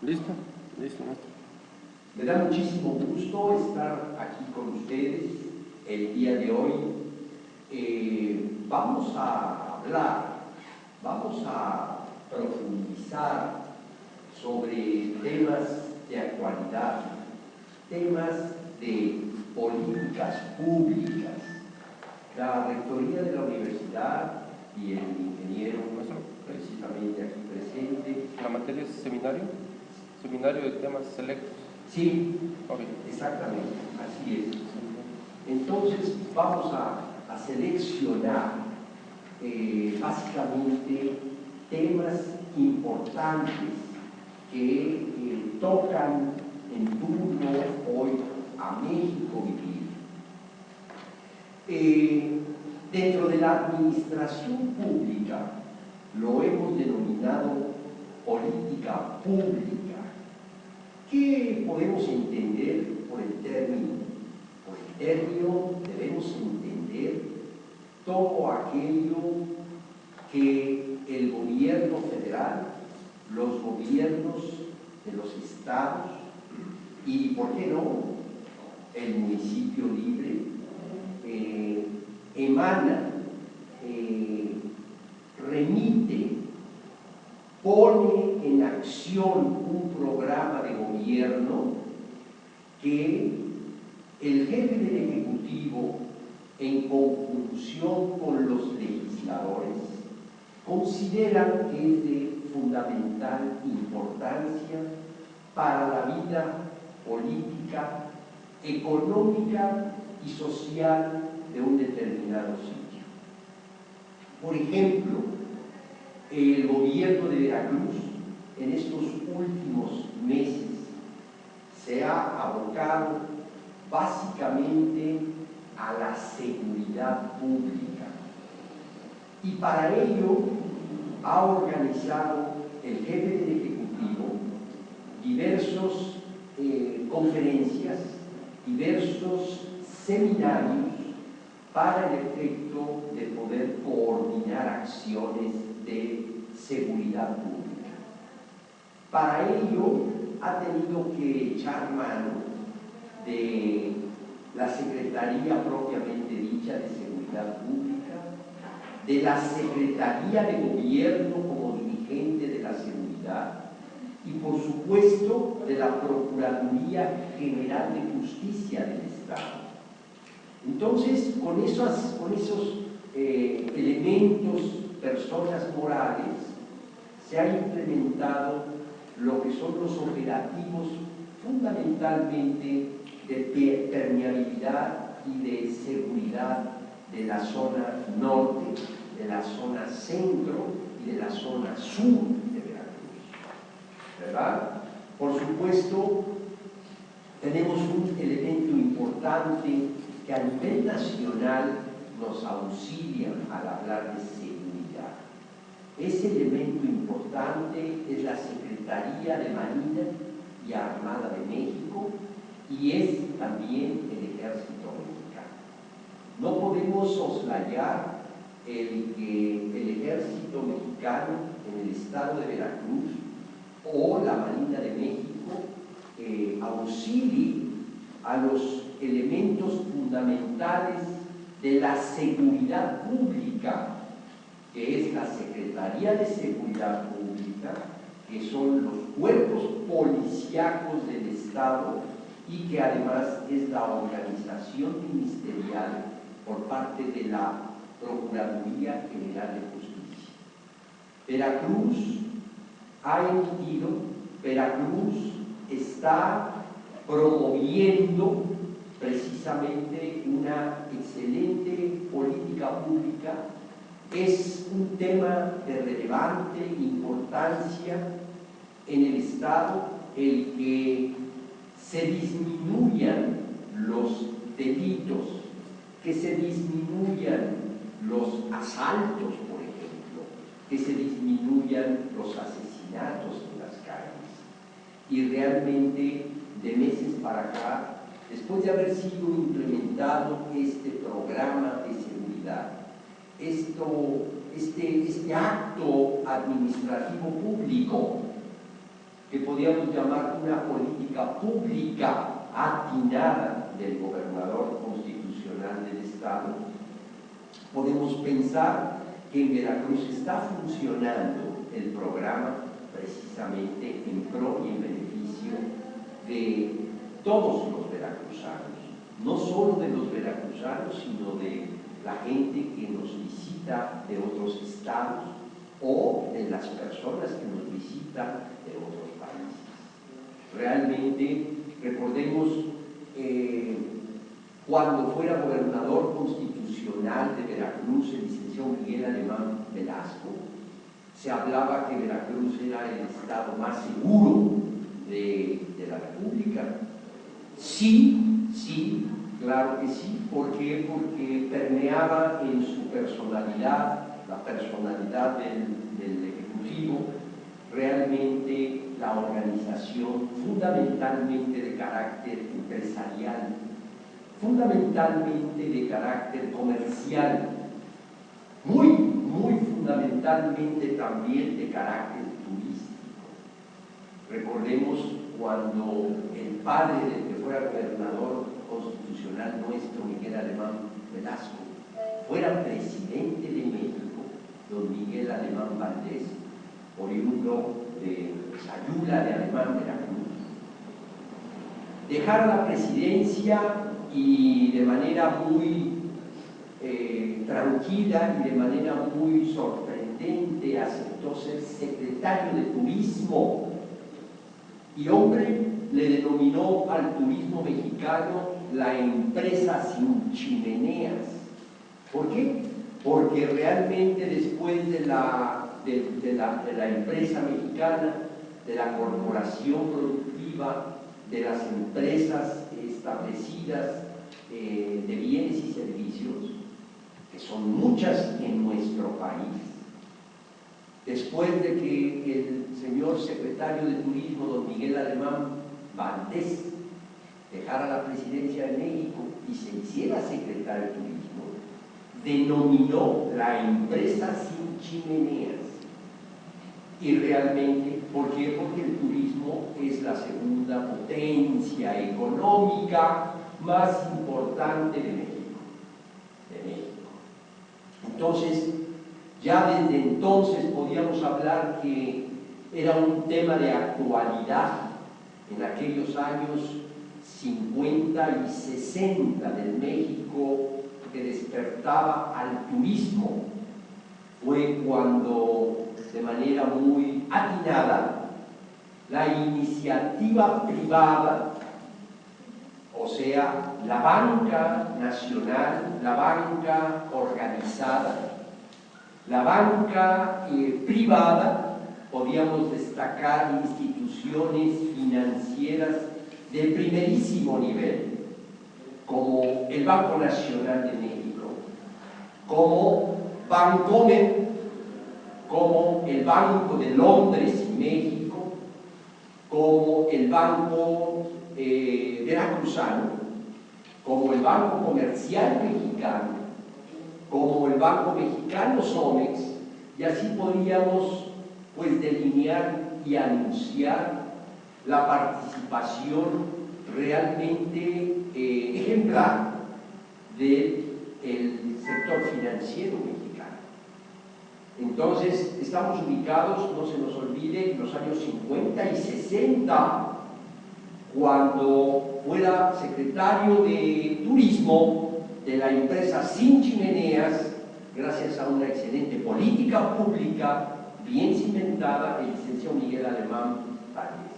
Listo, listo. Me da muchísimo gusto estar aquí con ustedes el día de hoy. Vamos a hablar, vamos a profundizar sobre temas de actualidad, temas de políticas públicas. La rectoría de la universidad y el ingeniero precisamente aquí presente. ¿La materia es seminario? Seminario de temas selectos. Sí, Okay. Exactamente, así es. Entonces vamos a seleccionar básicamente temas importantes que tocan en turno hoy a México vivir. Dentro de la administración pública lo hemos denominado política pública. ¿Qué podemos entender por el término? Por el término debemos entender todo aquello que el gobierno federal, los gobiernos de los estados y, ¿por qué no?, el municipio libre, emana, remite, pone en acción un programa de gobierno que el jefe del Ejecutivo, en conjunción con los legisladores, consideran que es de fundamental importancia para la vida política, económica y social de un determinado sitio. Por ejemplo, el gobierno de Veracruz en estos últimos meses se ha abocado básicamente a la seguridad pública y para ello ha organizado el jefe del Ejecutivo diversas conferencias, diversos seminarios para el efecto de poder coordinar acciones de seguridad pública. Para ello ha tenido que echar mano de la Secretaría propiamente dicha de Seguridad Pública, de la Secretaría de Gobierno como dirigente de la seguridad y por supuesto de la Procuraduría General de Justicia del Estado. Entonces, con esos elementos, personas morales, se ha implementado lo que son los operativos fundamentalmente de permeabilidad y de seguridad de la zona norte, de la zona centro y de la zona sur de Veracruz, ¿verdad? Por supuesto, tenemos un elemento importante que a nivel nacional nos auxilia al hablar de seguridad. Ese elemento importante es la Secretaría de Marina y Armada de México y es también el Ejército Mexicano. No podemos soslayar el que el Ejército Mexicano en el estado de Veracruz o la Marina de México auxilie a los elementos fundamentales de la seguridad pública, que es la Secretaría de Seguridad Pública, que son los cuerpos policíacos del Estado y que además es la organización ministerial por parte de la Procuraduría General de Justicia. Veracruz ha emitido, Veracruz está promoviendo precisamente una excelente política pública. Es un tema de relevante importancia en el Estado el que se disminuyan los delitos, que se disminuyan los asaltos, por ejemplo, que se disminuyan los asesinatos en las calles. Y realmente, de meses para acá, después de haber sido implementado este programa de seguridad, este acto administrativo público que podríamos llamar una política pública atinada del gobernador constitucional del Estado, podemos pensar que en Veracruz está funcionando el programa precisamente en pro y en beneficio de todos los veracruzanos, no solo de los veracruzanos, sino de la gente que nos visita de otros estados o de las personas que nos visitan de otros países. Realmente, recordemos, cuando fuera gobernador constitucional de Veracruz, el licenciado Miguel Alemán Velasco, se hablaba que Veracruz era el estado más seguro de la República. Sí, sí, claro que sí. ¿Por qué? Porque permeaba en su personalidad, la personalidad del Ejecutivo, realmente la organización fundamentalmente de carácter empresarial, fundamentalmente de carácter comercial, muy fundamentalmente también de carácter turístico. Recordemos cuando el padre del que fuera gobernador constitucional nuestro, Miguel Alemán Velasco, fuera presidente de México, don Miguel Alemán Valdés, oriundo de Sayula de Alemán, Veracruz, dejara la presidencia y de manera muy tranquila y de manera muy sorprendente aceptó ser secretario de Turismo, y hombre, le denominó al turismo mexicano la empresa sin chimeneas. ¿Por qué? Porque realmente después de la empresa mexicana, de la corporación productiva, de las empresas establecidas de bienes y servicios, que son muchas en nuestro país, después de que el señor secretario de Turismo, don Miguel Alemán Valdés, dejara la presidencia de México y se hiciera secretario de Turismo, denominó la empresa sin chimeneas. Y realmente, ¿por qué? Porque el turismo es la segunda potencia económica más importante de México. Entonces, ya desde entonces podíamos hablar que era un tema de actualidad en aquellos años 50 y 60 del México que despertaba al turismo. Fue cuando, de manera muy atinada, la iniciativa privada, o sea, la banca nacional, la banca organizada, la banca privada, podíamos destacar instituciones financieras de primerísimo nivel, como el Banco Nacional de México, como Bancomer, como el Banco de Londres y México, como el Banco Veracruzano, como el Banco Comercial Mexicano, como el Banco Mexicano Somex, y así podríamos pues delinear y anunciar la participación realmente ejemplar del sector financiero mexicano. Entonces, estamos ubicados, no se nos olvide, en los años 50 y 60, cuando fuera secretario de Turismo de la empresa Sin Chimeneas, gracias a una excelente política pública bien cimentada, el licenciado Miguel Alemán Valdés.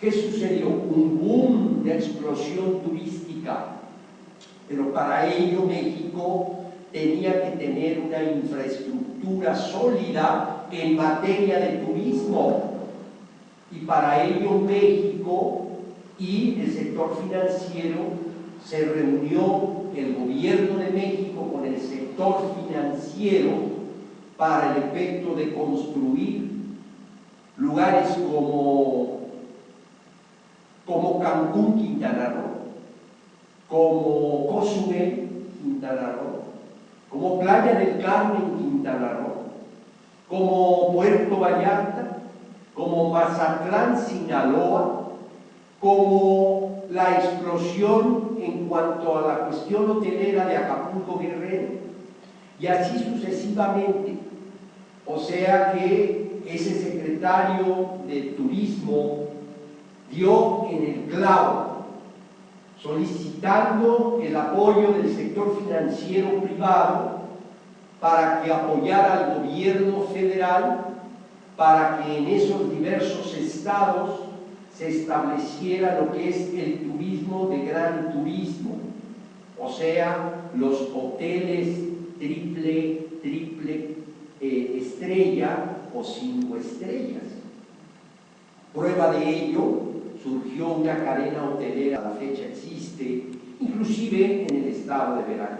¿Qué sucedió? Un boom de explosión turística, pero para ello México tenía que tener una infraestructura sólida en materia de turismo, y para ello México y el sector financiero se reunió el gobierno de México con el sector financiero para el efecto de construir lugares como Cancún, Quintana Roo, como Cozumel, Quintana Roo, como Playa del Carmen, Quintana Roo, como Puerto Vallarta, como Mazatlán, Sinaloa, como la explosión en cuanto a la cuestión hotelera de Acapulco, Guerrero, y así sucesivamente. O sea que ese secretario de Turismo dio en el clavo, solicitando el apoyo del sector financiero privado para que apoyara al gobierno federal para que en esos diversos estados se estableciera lo que es el turismo de gran turismo, o sea, los hoteles triple estrella o 5 estrellas. Prueba de ello, surgió una cadena hotelera, a la fecha existe, inclusive en el estado de Veracruz.